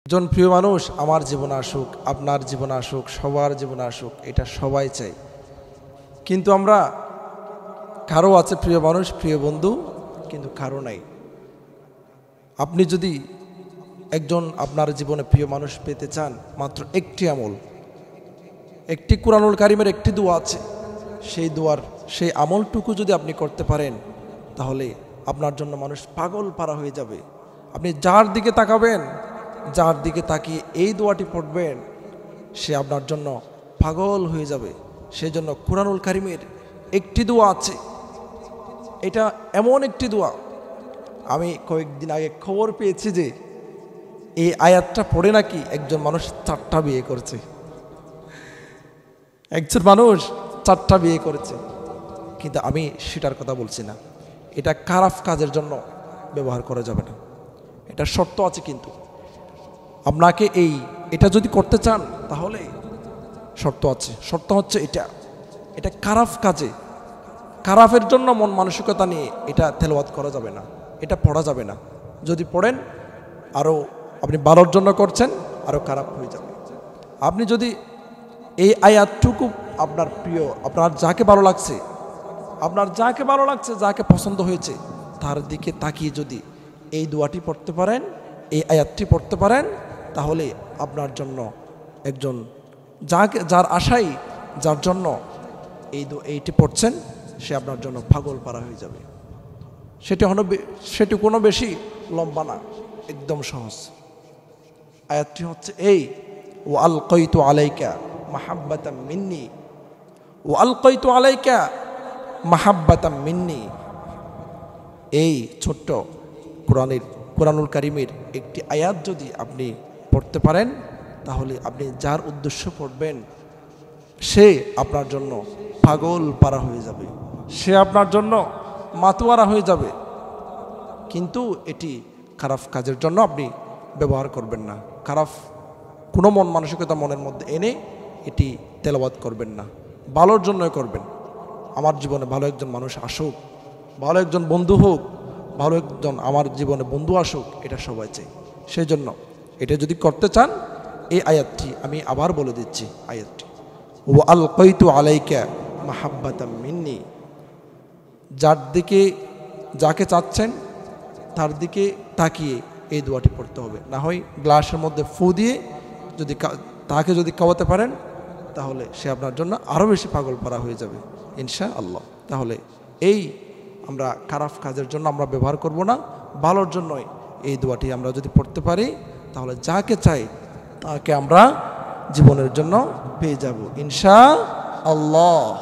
একজন প্রিয় মানুষ আমার জীবনে আসুক, আপনার জীবনে আসুক, সবার জীবনে আসুক, এটা সবাই চাই। কিন্তু আমরা কারো আছে প্রিয় মানুষ, প্রিয় বন্ধু, কিন্তু কারো নাই। আপনি যদি একজন আপনার জীবনে প্রিয় মানুষ পেতে চান, মাত্র একটি আমল, একটি কুরআনুল কারীমের একটি দোয়া আছে, সেই আমলটুকু যদি আপনি করতে পারেন, তাহলে আপনার জন্য মানুষ পাগল পারা হয়ে যাবে। আপনি যার দিকে তাকাবেন, যার দিকে তাকিয়ে এই দোয়াটি পড়বেন, সে আপনার জন্য পাগল হয়ে যাবে। সেই জন্য কুরআনুল কারীমের একটি দোয়া আছে, এটা এমন একটি দোয়া, আমি কয়েকদিন আগে খবর পেয়েছি যে এই আয়াতটা পড়ে নাকি একজন মানুষ 4টা বিয়ে করেছে। একজন মানুষ 4টা বিয়ে করেছে, কিন্তু আমি সেটার কথা বলছি না। এটা খারাপ কাজের জন্য ব্যবহার করা যাবে না, এটা শর্ত আছে। কিন্তু আপনাকে এটা যদি করতে চান, তাহলে শর্ত আছে। শর্ত হচ্ছে এটা খারাপ কাজে, খারাপের জন্য মন মানসিকতা নিয়ে এটা তেলাওয়াত করা যাবে না, এটা পড়া যাবে না। যদি পড়েন, আরও আপনি ভালোর জন্য করছেন, আরও খারাপ হয়ে যাবে। আপনি যদি এই আয়াতটুকু আপনার প্রিয়, আপনার যাকে ভালো লাগছে, যাকে পছন্দ হয়েছে, তার দিকে তাকিয়ে যদি এই দোয়াটি পড়তে পারেন, এই আয়াতটি পড়তে পারেন, তাহলে আপনার জন্য একজন যার আশাই, যার জন্য এইটি পড়ছেন, সে আপনার জন্য পাগল পারা হয়ে যাবে। সেটি কোনো বেশি লম্বা না, একদম সহজ। আয়াতটি হচ্ছে এই, ও আলকাইতু আলাইকা মাহাব্বাতাম মিন্নি, ও আলকাইতু আলাইকা মাহাব্বাতাম মিন্নি। এই ছোট্ট কুরআনুল কারীমের একটি আয়াত যদি আপনি পড়তে পারেন, তাহলে আপনি যার উদ্দেশ্য পড়বেন, সে আপনার জন্য পাগল পারা হয়ে যাবে, সে আপনার জন্য মাতোয়ারা হয়ে যাবে। কিন্তু এটি খারাপ কাজের জন্য আপনি ব্যবহার করবেন না, খারাপ কোনো মন মানসিকতা মনের মধ্যে এনে এটি তেলাওয়াত করবেন না, ভালোর জন্যই করবেন। আমার জীবনে ভালো একজন মানুষ আসুক, ভালো একজন বন্ধু হোক, ভালো একজন আমার জীবনে বন্ধু আসুক, এটা সবাই চাই। সেই জন্য এটা যদি করতে চান, এই আয়াতটি আমি আবার বলে দিচ্ছি, আয়াতটি ও আলকাইতু আলাইকা মাহাব্বাতাম মিন্নি। যাকে চাচ্ছেন, তার দিকে তাকিয়ে এই দোয়াটি পড়তে হবে। না হয় গ্লাসের মধ্যে ফু দিয়ে তাকে যদি খাওয়াতে পারেন, তাহলে সে আপনার জন্য আরও বেশি পাগল পারা হয়ে যাবে ইনশাআল্লাহ। তাহলে আমরা খারাপ কাজের জন্য আমরা ব্যবহার করব না, ভালোর জন্যই এই দোয়াটি আমরা যদি পড়তে পারি, তাহলে যাকে চাই তাকে আমরা জীবনের জন্য পেয়ে যাব ইনশাআল্লাহ।